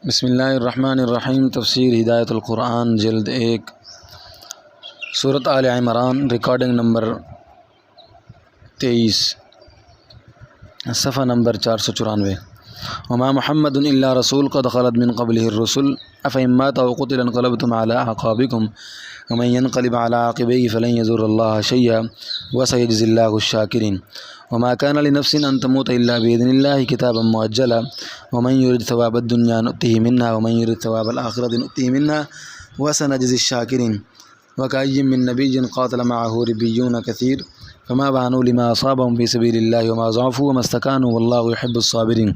بسم اللہ الرحمن الرحیم۔ تفسیر ہدایت القرآن جلد 1 سورۃ آل عمران، ریکارڈنگ نمبر 23، صفحہ نمبر 494۔ وما محمد الا رسول قد خلت من قبله الرسل افإن مات أو قتل انقلبتم على أعقابكم ومن ينقلب على عقبيه فلن يضر الله شيئا وسيجزي الله الشاكرين وما كان لنفس أن تموت إلا بإذن الله كتابا مؤجلا ومن يرد ثواب الدنيا نؤته منها ومن يرد ثواب الآخرة نؤته منها وسنجزي الشاكرين وكأي من نبي قاتل معه ربيون كثير فما بهنوا لما أصابهم في سبيل الله وما ضعفوا وما استكانوا والله يحب الصابرين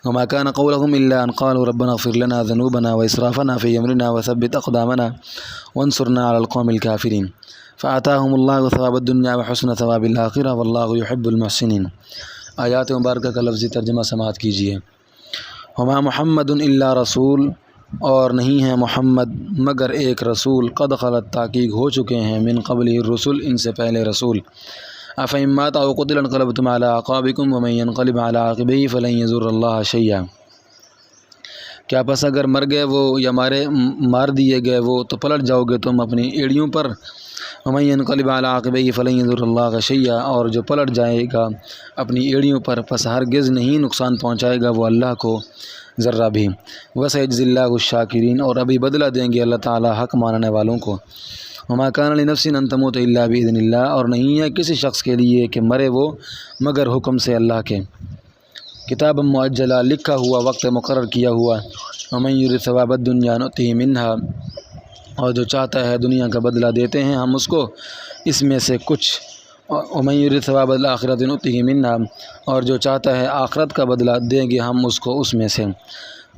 وما كان قولهم إلا أن قالوا ربنا اغفر لنا ذنوبنا وإسرافنا في أمرنا وثبت أقدامنا وانصرنا على القوم الكافرين فآتاهم الله ثواب الدنيا وحسن ثواب الآخرة والله يحب المحسنين۔ آیات مبارکہ کا لفظی ترجمہ سماعت کیجیے۔ وما محمد الا رسول، اور نہیں ہے محمد مگر ایک رسول، قد خلت تحقیق ہو چکے ہیں، من قبلہ الرسل ان سے پہلے رسول، افإن مات أو قتل انقلبتم على أعقابكم ومن ينقلب على عقبيه فلن يضر الله شيئا، کیا پس اگر مر گئے وہ یا مار دیے گئے وہ تو پلٹ جاؤ گے تم اپنی ایڑیوں پر، ومن ينقلب على عقبيه فلن يضر الله شيئا، اور جو پلٹ جائے گا اپنی ایڑیوں پر پس ہرگز نہیں نقصان پہنچائے گا وہ اللہ کو ذرہ بھی۔ وسيجزي الله الشاكرين، اور ابھی بدلہ دیں گے اللہ تعالیٰ حق ماننے والوں کو۔ وما كان لنفس ان تموت الا باذن اللہ، اور نہیں ہے کسی شخص کے لیے کہ مرے وہ مگر حکم سے اللہ کے، کتاب مؤجلہ لکھا ہوا، وقت مقرر کیا ہوا۔ ومن يرد ثواب الدنيا نؤته منها، اور جو چاہتا ہے دنیا کا بدلہ دیتے ہیں ہم اس کو اس میں سے کچھ۔ ومن يرد ثواب الآخرة نؤته منها، اور جو چاہتا ہے آخرت کا بدلہ دیں گے ہم اس کو اس میں سے۔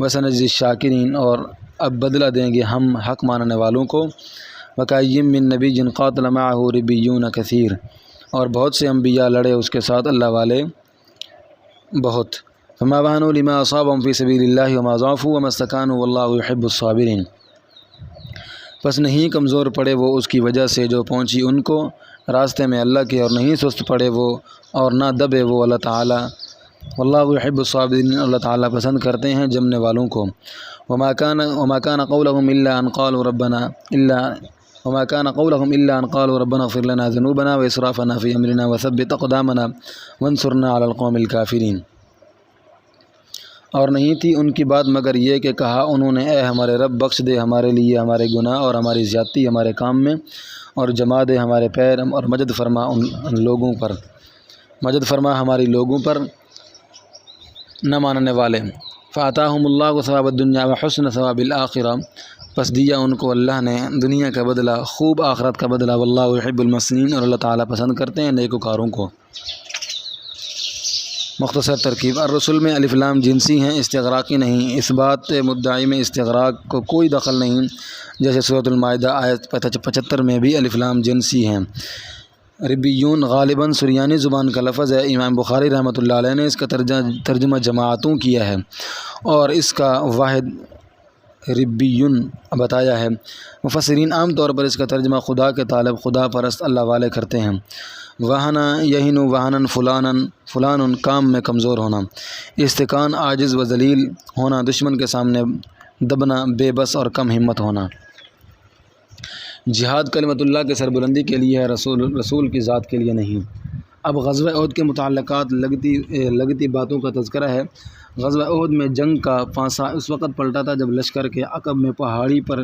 وسنجزي الشاكرين، اور اب بدلہ دیں گے ہم حق ماننے والوں کو۔ وكأي من نبي قاتل معه ربيون كثير، اور بہت سے انبیاء لڑے اس کے ساتھ اللہ والے بہت۔ فما بهنوا لما أصابهم في سبيل الله وما ضعفوا وما استكانوا والله يحب الصابرين، پس نہیں کمزور پڑے وہ اس کی وجہ سے جو پہنچی ان کو راستے میں اللہ کے، اور نہیں سست پڑے وہ اور نہ دبے وہ اللہ تعالیٰ۔ واللہ يحب الصابرین، اللہ تعالیٰ پسند کرتے ہیں جمنے والوں کو۔ وما كان قولهم إلا أن قالوا ربنا اغفر لنا ذنوبنا وإسرافنا في أمرنا وثبت أقدامنا وانصرنا على القوم الكافرين، اور نہیں تھی ان کی بات مگر یہ کہ کہا انہوں نے اے ہمارے رب بخش دے ہمارے لیے ہمارے گناہ اور ہماری زیادتی ہمارے کام میں، اور جما دے ہمارے پیر، اور مجد فرما ان لوگوں پر، مجد فرما ہماری لوگوں پر نہ ماننے والے۔ فآتاہم اللہ ثواب الدنیا وحسن ثواب الآخرہ، پس دیا ان کو اللہ نے دنیا کا بدلہ، خوب آخرت کا بدلہ۔ واللہ يحب المحسنین، اور اللہ تعالیٰ پسند کرتے ہیں نیکوکاروں کو۔ مختصر ترکیب۔ الرسل میں الف لام جنسی ہیں، استغراقی نہیں، اس بات مدعی میں استغراق کو کوئی دخل نہیں، جیسے سورۃ المائدہ آیت 75 میں بھی الف لام جنسی ہیں۔ ربیون غالباً سریانی زبان کا لفظ ہے، امام بخاری رحمۃ اللہ علیہ نے اس کا ترجمہ جماعتوں کیا ہے، اور اس کا واحد ربیون بتایا ہے۔ مفسرین عام طور پر اس کا ترجمہ خدا کے طالب، خدا پرست، اللہ والے کرتے ہیں۔ وہنا یہین وہنن فلان کام میں کمزور ہونا، استکان عاجز و ذلیل ہونا، دشمن کے سامنے دبنا، بے بس اور کم ہمت ہونا۔ جہاد کلمت اللہ کے سربلندی کے لیے ہے، رسول کی ذات کے لیے نہیں۔ اب غزوہ احد کے متعلقات لگتی باتوں کا تذکرہ ہے۔ غزوہ احد میں جنگ کا پانسا اس وقت پلٹا تھا جب لشکر کے عقب میں پہاڑی پر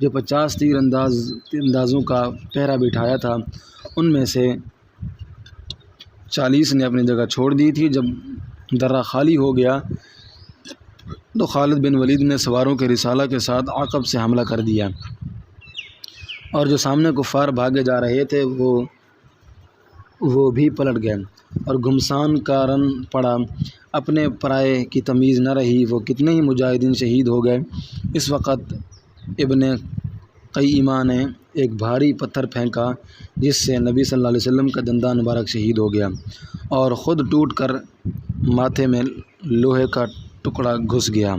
جو 50 تیر اندازوں کا پہرا بٹھایا تھا ان میں سے 40 نے اپنی جگہ چھوڑ دی تھی۔ جب درہ خالی ہو گیا تو خالد بن ولید نے سواروں کے رسالہ کے ساتھ عقب سے حملہ کر دیا، اور جو سامنے کفار بھاگے جا رہے تھے وہ بھی پلٹ گئے، اور گھمسان کا رن پڑا، اپنے پرائے کی تمیز نہ رہی، وہ کتنے ہی مجاہدین شہید ہو گئے۔ اس وقت ابن قیمہ نے ایک بھاری پتھر پھینکا جس سے نبی صلی اللہ علیہ وسلم کا دندان مبارک شہید ہو گیا، اور خود ٹوٹ کر ماتھے میں لوہے کا ٹکڑا گھس گیا،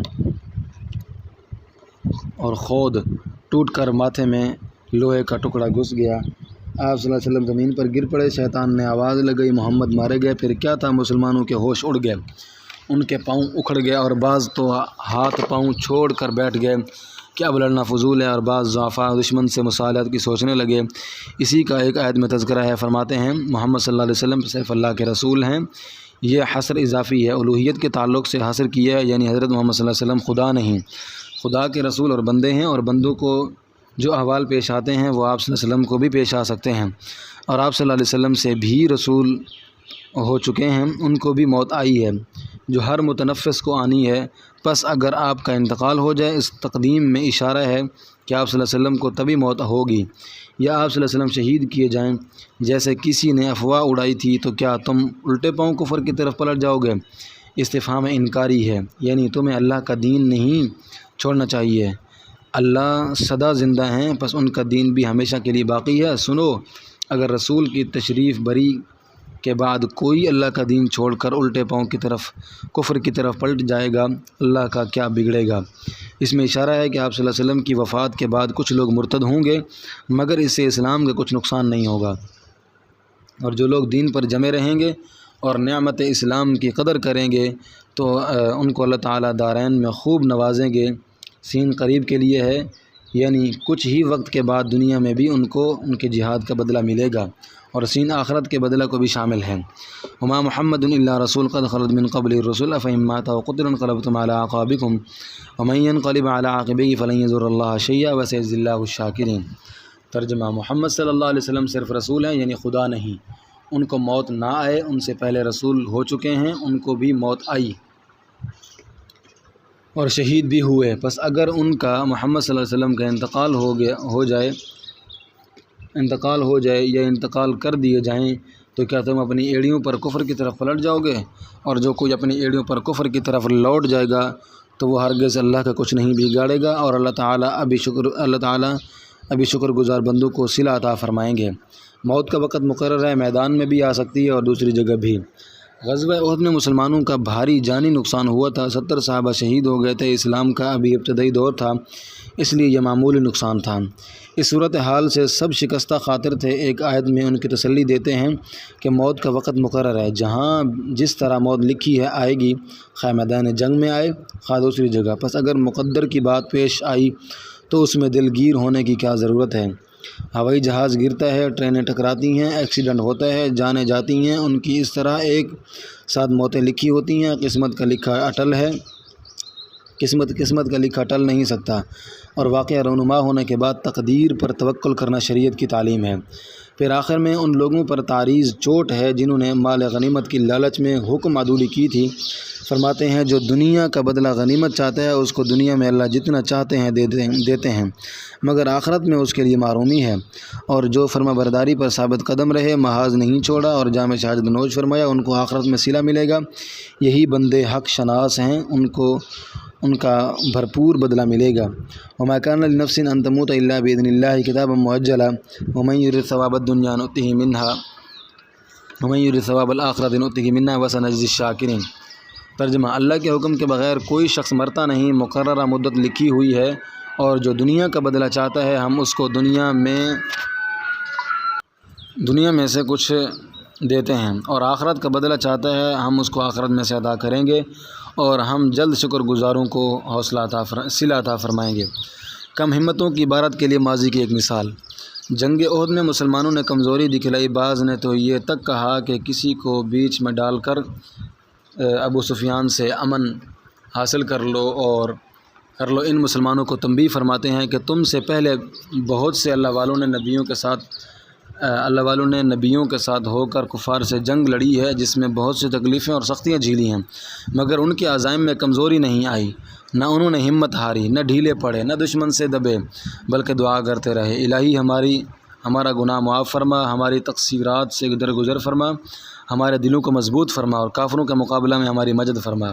آپ صلی اللہ علیہ وسلم زمین پر گر پڑے، شیطان نے آواز لگائی محمد مارے گئے، پھر کیا تھا مسلمانوں کے ہوش اڑ گئے، ان کے پاؤں اکھڑ گئے اور بعض تو ہاتھ پاؤں چھوڑ کر بیٹھ گئے کہ اب لڑنا فضول ہے، اور بعض ضعفاء دشمن سے مصالحت کی سوچنے لگے۔ اسی کا ایک آیت میں تذکرہ ہے، فرماتے ہیں محمد صلی اللہ علیہ وسلم صرف اللہ کے رسول ہیں۔ یہ حصر اضافی ہے، الوہیت کے تعلق سے حصر کیا ہے، یعنی حضرت محمد صلی اللہ علیہ وسلم خدا نہیں، خدا کے رسول اور بندے ہیں، اور بندوں کو جو احوال پیش آتے ہیں وہ آپ صلی اللہ علیہ وسلم کو بھی پیش آ سکتے ہیں، اور آپ صلی اللہ علیہ وسلم سے بھی رسول ہو چکے ہیں، ان کو بھی موت آئی ہے جو ہر متنفس کو آنی ہے۔ پس اگر آپ کا انتقال ہو جائے، اس تقدیم میں اشارہ ہے کہ آپ صلی اللہ علیہ وسلم کو تبھی موت ہوگی، یا آپ صلی اللہ علیہ وسلم شہید کیے جائیں جیسے کسی نے افواہ اڑائی تھی، تو کیا تم الٹے پاؤں کفر کی طرف پلٹ جاؤ گے؟ استفہام انکاری ہے، یعنی تمہیں اللہ کا دین نہیں چھوڑنا چاہیے، اللہ سدا زندہ ہیں، پس ان کا دین بھی ہمیشہ کے لیے باقی ہے۔ سنو، اگر رسول کی تشریف بری کے بعد کوئی اللہ کا دین چھوڑ کر الٹے پاؤں کی طرف کفر کی طرف پلٹ جائے گا، اللہ کا کیا بگڑے گا؟ اس میں اشارہ ہے کہ آپ صلی اللہ علیہ وسلم کی وفات کے بعد کچھ لوگ مرتد ہوں گے، مگر اس سے اسلام کا کچھ نقصان نہیں ہوگا، اور جو لوگ دین پر جمے رہیں گے اور نعمت اسلام کی قدر کریں گے تو ان کو اللہ تعالیٰ دارین میں خوب نوازیں گے۔ سین قریب کے لیے ہے، یعنی کچھ ہی وقت کے بعد دنیا میں بھی ان کو ان کے جہاد کا بدلہ ملے گا، اور سین آخرت کے بدلہ کو بھی شامل ہے۔ وما محمد الا رسول قد خلت من قبل الرسل افإن مات أو قتل انقلبتم على أعقابكم ومن ينقلب على عقبيه فلن يضر الله شيئا وسيجزي الله الشاكرين۔ ترجمہ: محمد صلی اللہ علیہ وسلم صرف رسول ہیں، یعنی خدا نہیں، ان کو موت نہ آئے، ان سے پہلے رسول ہو چکے ہیں، ان کو بھی موت آئی اور شہید بھی ہوئے۔ پس اگر ان کا محمد صلی اللہ علیہ وسلم کا انتقال ہو جائے یا انتقال کر دیے جائیں، تو کیا تم اپنی ایڑیوں پر کفر کی طرف پلٹ جاؤ گے؟ اور جو کوئی اپنی ایڑیوں پر کفر کی طرف لوٹ جائے گا تو وہ ہرگز اللہ کا کچھ نہیں بگاڑے گا، اور اللہ تعالیٰ ابھی شکر گزار بندوں کو صلہ عطا فرمائیں گے۔ موت کا وقت مقرر ہے، میدان میں بھی آ سکتی ہے اور دوسری جگہ بھی۔ غزوہ احد میں مسلمانوں کا بھاری جانی نقصان ہوا تھا، 70 صحابہ شہید ہو گئے تھے، اسلام کا ابھی ابتدائی دور تھا، اس لیے یہ معمولی نقصان تھا۔ اس صورتحال سے سب شکستہ خاطر تھے۔ ایک آیت میں ان کی تسلی دیتے ہیں کہ موت کا وقت مقرر ہے، جہاں جس طرح موت لکھی ہے آئے گی، خواہ میدان جنگ میں آئے خواہ دوسری جگہ۔ پس اگر مقدر کی بات پیش آئی تو اس میں دلگیر ہونے کی کیا ضرورت ہے؟ ہوائی جہاز گرتا ہے، ٹرینیں ٹکراتی ہیں، ایکسیڈنٹ ہوتا ہے، جانیں جاتی ہیں، ان کی اس طرح ایک ساتھ موتیں لکھی ہوتی ہیں۔ قسمت کا لکھا اٹل ہے، قسمت کا لکھا ٹل نہیں سکتا، اور واقعہ رونما ہونے کے بعد تقدیر پر توکل کرنا شریعت کی تعلیم ہے۔ پھر آخر میں ان لوگوں پر تعریض چوٹ ہے جنہوں نے مال غنیمت کی لالچ میں حکم عدولی کی تھی۔ فرماتے ہیں جو دنیا کا بدلہ غنیمت چاہتا ہے اس کو دنیا میں اللہ جتنا چاہتے ہیں دیتے ہیں، مگر آخرت میں اس کے لیے محرومی ہے، اور جو فرما برداری پر ثابت قدم رہے، محاذ نہیں چھوڑا اور جام شہادت نوش فرمایا، ان کو آخرت میں صلہ ملے گا۔ یہی بندے حق شناس ہیں، ان کا بھرپور بدلہ ملے گا۔ وما كان لنفس ان تموت الا باذن الله كتابا مؤجلا ومن يرد ثواب الدنيا نؤته منها ومن يرد ثواب الاخرة نؤته منها وسنجزي الشاكرين۔ ترجمہ: اللہ کے حکم کے بغیر کوئی شخص مرتا نہیں، مقررہ مدت لکھی ہوئی ہے، اور جو دنیا کا بدلہ چاہتا ہے ہم اس کو دنیا میں سے کچھ دیتے ہیں، اور آخرت کا بدلہ چاہتا ہے ہم اس کو آخرت میں سے ادا کریں گے، اور ہم جلد شکر گزاروں کو صلہ عطا فرمائیں گے۔ کم ہمتوں کی عبارت کے لیے ماضی کی ایک مثال۔ جنگ احد میں مسلمانوں نے کمزوری دکھلائی، بعض نے تو یہ تک کہا کہ کسی کو بیچ میں ڈال کر ابو سفیان سے امن حاصل کر لو۔ ان مسلمانوں کو تنبیہ فرماتے ہیں کہ تم سے پہلے بہت سے اللہ والوں نے نبیوں کے ساتھ ہو کر کفار سے جنگ لڑی ہے، جس میں بہت سی تکلیفیں اور سختیاں جھیلی ہیں، مگر ان کے عزائم میں کمزوری نہیں آئی، نہ انہوں نے ہمت ہاری، نہ ڈھیلے پڑے، نہ دشمن سے دبے، بلکہ دعا کرتے رہے، الہی ہمارا گناہ معاف فرما، ہماری تقصیرات سے درگزر فرما، ہمارے دلوں کو مضبوط فرما، اور کافروں کے مقابلہ میں ہماری مدد فرما۔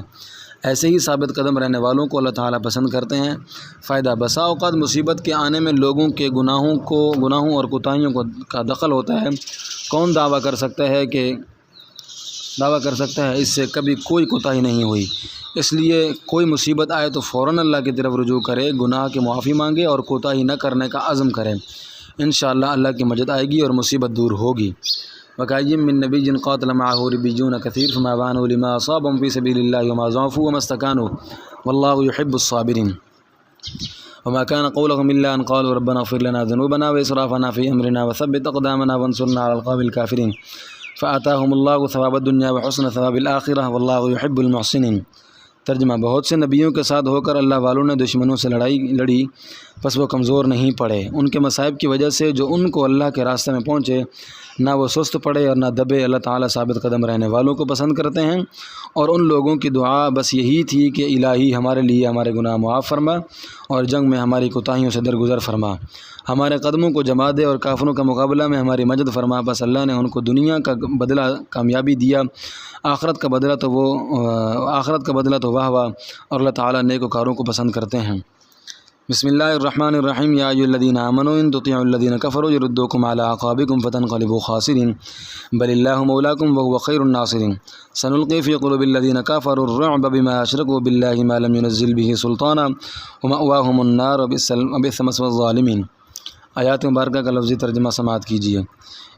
ایسے ہی ثابت قدم رہنے والوں کو اللہ تعالیٰ پسند کرتے ہیں۔ فائدہ: بسا اوقات مصیبت کے آنے میں لوگوں کے گناہوں اور کوتاہیوں کا دخل ہوتا ہے۔ کون دعویٰ کر سکتا ہے اس سے کبھی کوئی کوتاہی نہیں ہوئی؟ اس لیے کوئی مصیبت آئے تو فوراً اللہ کی طرف رجوع کرے، گناہ کی معافی مانگے اور کوتاہی نہ کرنے کا عزم کرے، انشاءاللہ اللہ کی مدد آئے گی اور مصیبت دور ہوگی۔ وكأي من نبي قاتل معه ربيون كثير فما وهنوا لما أصابهم في سبيل الله وما ضعفوا وما استكانوا والله يحب الصابرين وما كان قولهم إلا أن قالوا ربنا اغفر لنا ذنوبنا وإسرافنا في أمرنا وثبت أقدامنا وانصرنا على القوم الكافرين فآتاهم الله ثواب الدنيا وحسن ثواب الآخرة والله يحب المحسنين۔ ترجمہ: بہت سے نبیوں کے ساتھ ہو کر اللہ والوں نے دشمنوں سے لڑی پس وہ کمزور نہیں پڑے۔ ان کے مصائب کی وجہ سے جو ان کو اللہ کے راستے میں پہنچے نہ وہ سست پڑے اور نہ دبے۔ اللہ تعالیٰ ثابت قدم رہنے والوں کو پسند کرتے ہیں، اور ان لوگوں کی دعا بس یہی تھی کہ الہی ہمارے لیے ہمارے گناہ معاف فرما اور جنگ میں ہماری کوتاہیوں سے درگزر فرما، ہمارے قدموں کو جما دے اور کافروں کا مقابلہ میں ہماری مدد فرما۔ بس اللہ نے ان کو دنیا کا بدلہ کامیابی دیا، آخرت کا بدلہ تو واہ واہ، اور اللہ تعالیٰ نیکوکاروں کو پسند کرتے ہیں۔ بسم اللہ الرحمن الرحیم۔ یا ایھا الذین آمنوا ان تطیعوا الذین کفروا یردوکم علی اعقابکم فتنقلبوا خاسرین بل اللہ مولاکم وہو خیر الناصرین۔ سنلقی فی قلوب الذین کفروا الرعب بما اشرکوا باللہ ما لم ینزل بہ سلطانا ومأواہم النار وبئس مثوی الظالمین۔ آیات مبارکہ کا لفظی ترجمہ سماعت کیجیے۔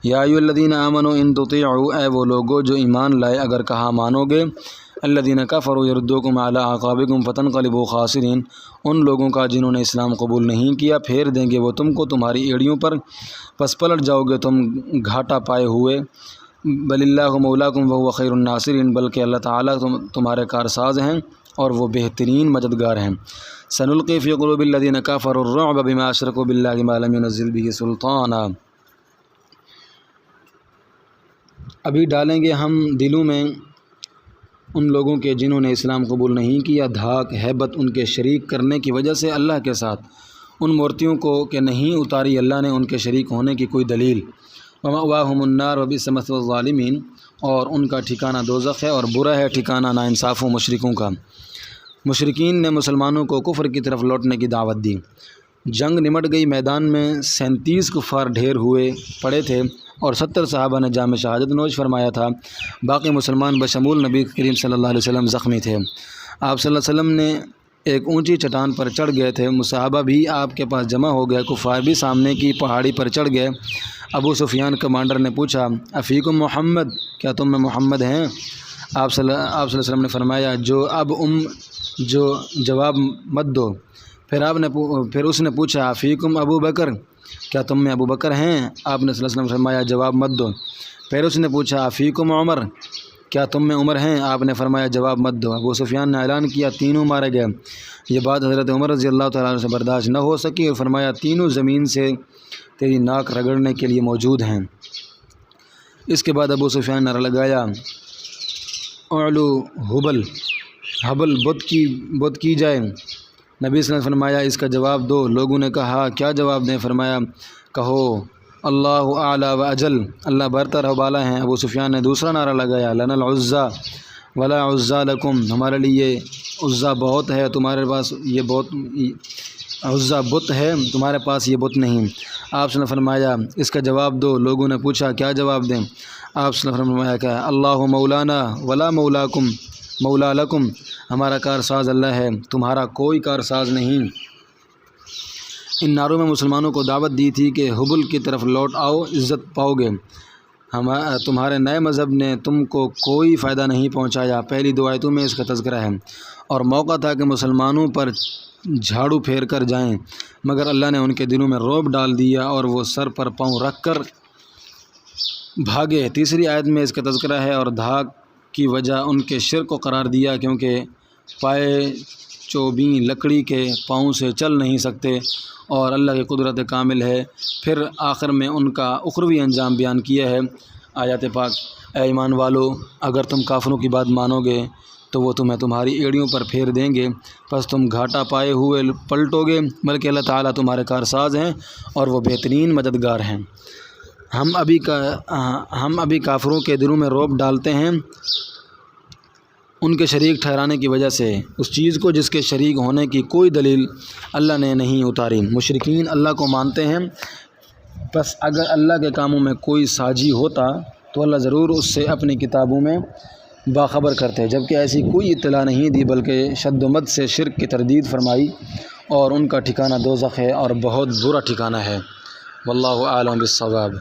یا ایھا الذین آمنوا ان تطیعوا، اے وہ لوگو جو ایمان لائے اگر کہا مانو گے، الذین کفروا یردوکم علی اعقابکم فتنقلبوا خاسرین، ان لوگوں کا جنہوں نے اسلام قبول نہیں کیا، پھیر دیں گے وہ تم کو تمہاری ایڑیوں پر، پس پلٹ جاؤ گے تم گھاٹا پائے ہوئے۔ بل اللہ مولاکم وہو خیر الناصرین، بلکہ اللہ تعالیٰ تمہارے کارساز ہیں اور وہ بہترین مددگار ہیں۔ سنلقی فی قلوب الذین کفروا الرعب بما اشرکوا باللہ ما لم ینزل بہ سلطانا، ابھی ڈالیں گے ہم دلوں میں ان لوگوں کے جنہوں نے اسلام قبول نہیں کیا دھاک، ہیبت ان کے شریک کرنے کی وجہ سے اللہ کے ساتھ ان مورتیوں کو کہ نہیں اتاری اللہ نے ان کے شریک ہونے کی کوئی دلیل۔ ومأواہم النار وبئس مثوی الظالمین، اور ان کا ٹھکانہ دوزخ ہے اور برا ہے ٹھکانہ ناانصافوں مشرکوں کا۔ مشرکین نے مسلمانوں کو کفر کی طرف لوٹنے کی دعوت دی۔ جنگ نمٹ گئی، میدان میں 37 کفار ڈھیر ہوئے پڑے تھے اور 70 صحابہ نے جام شہادت نوش فرمایا تھا، باقی مسلمان بشمول نبی کریم صلی اللہ علیہ وسلم زخمی تھے۔ آپ صلی اللہ علیہ وسلم نے ایک اونچی چٹان پر چڑھ گئے تھے، صحابہ بھی آپ کے پاس جمع ہو گئے، کفار بھی سامنے کی پہاڑی پر چڑھ گئے۔ ابو سفیان کمانڈر نے پوچھا، افیکم محمد، کیا تم میں محمد ہیں؟ آپ صلی اللہ علیہ وسلم نے فرمایا، جو جواب مت دو۔ پھر اس نے پوچھا، افیکم ابو بکر، کیا تم میں ابو بکر ہیں؟ آپ نے صلی اللہ علیہ وسلم فرمایا، جواب مت دو۔ پھر اس نے پوچھا، افیکم عمر، کیا تم میں عمر ہیں؟ آپ نے فرمایا، جواب مت دو۔ ابو سفیان نے اعلان کیا، تینوں مارے گئے۔ یہ بات حضرت عمر رضی اللہ تعالیٰ عنہ سے برداشت نہ ہو سکی اور فرمایا، تینوں زمین سے تیری ناک رگڑنے کے لیے موجود ہیں۔ اس کے بعد ابو سفیان نے نعرہ لگایا، اعلو حبل بت کی جائے۔ نبی صلی اللہ علیہ وسلم نے فرمایا، اس کا جواب دو۔ لوگوں نے کہا، کیا جواب دیں؟ فرمایا، کہو اللہ اعلیٰ و اجل، اللہ برتر و بالا ہیں۔ ابو سفیان نے دوسرا نعرہ لگایا، لنا العزیٰ ولا عزیٰ لکم، ہمارے لیے عزیٰ بہت ہے، تمہارے پاس یہ عزیٰ بت ہے، تمہارے پاس یہ بت نہیں۔ آپ نے فرمایا، اس کا جواب دو۔ لوگوں نے پوچھا، کیا جواب دیں؟ آپ نے فرمایا کہ اللہ مولانا ولا مولا لکم، ہمارا کارساز اللہ ہے، تمہارا کوئی کارساز نہیں۔ ان نعروں میں مسلمانوں کو دعوت دی تھی کہ حبل کی طرف لوٹ آؤ، عزت پاؤ گے، تمہارے نئے مذہب نے تم کو کوئی فائدہ نہیں پہنچایا۔ پہلی دو آیتوں میں اس کا تذکرہ ہے، اور موقع تھا کہ مسلمانوں پر جھاڑو پھیر کر جائیں، مگر اللہ نے ان کے دلوں میں رعب ڈال دیا اور وہ سر پر پاؤں رکھ کر بھاگے۔ تیسری آیت میں اس کا تذکرہ ہے، اور دھاک کی وجہ ان کے شرک کو قرار دیا، کیونکہ پائے چوبیں لکڑی کے پاؤں سے چل نہیں سکتے اور اللہ کی قدرت کامل ہے۔ پھر آخر میں ان کا اخروی انجام بیان کیا ہے۔ آیات پاک، اے ایمان والو، اگر تم کافروں کی بات مانو گے تو وہ تمہیں تمہاری ایڑیوں پر پھیر دیں گے، پس تم گھاٹا پائے ہوئے پلٹو گے، بلکہ اللہ تعالیٰ تمہارے کارساز ہیں اور وہ بہترین مددگار ہیں۔ ہم ابھی کافروں کے دلوں میں رعب ڈالتے ہیں ان کے شریک ٹھہرانے کی وجہ سے، اس چیز کو جس کے شریک ہونے کی کوئی دلیل اللہ نے نہیں اتاری۔ مشرکین اللہ کو مانتے ہیں، بس اگر اللہ کے کاموں میں کوئی ساجی ہوتا تو اللہ ضرور اس سے اپنی کتابوں میں باخبر کرتے، جبکہ ایسی کوئی اطلاع نہیں دی، بلکہ شد و مد سے شرک کی تردید فرمائی، اور ان کا ٹھکانہ دوزخ ہے اور بہت برا ٹھکانہ ہے۔ واللہ اعلم بالصواب۔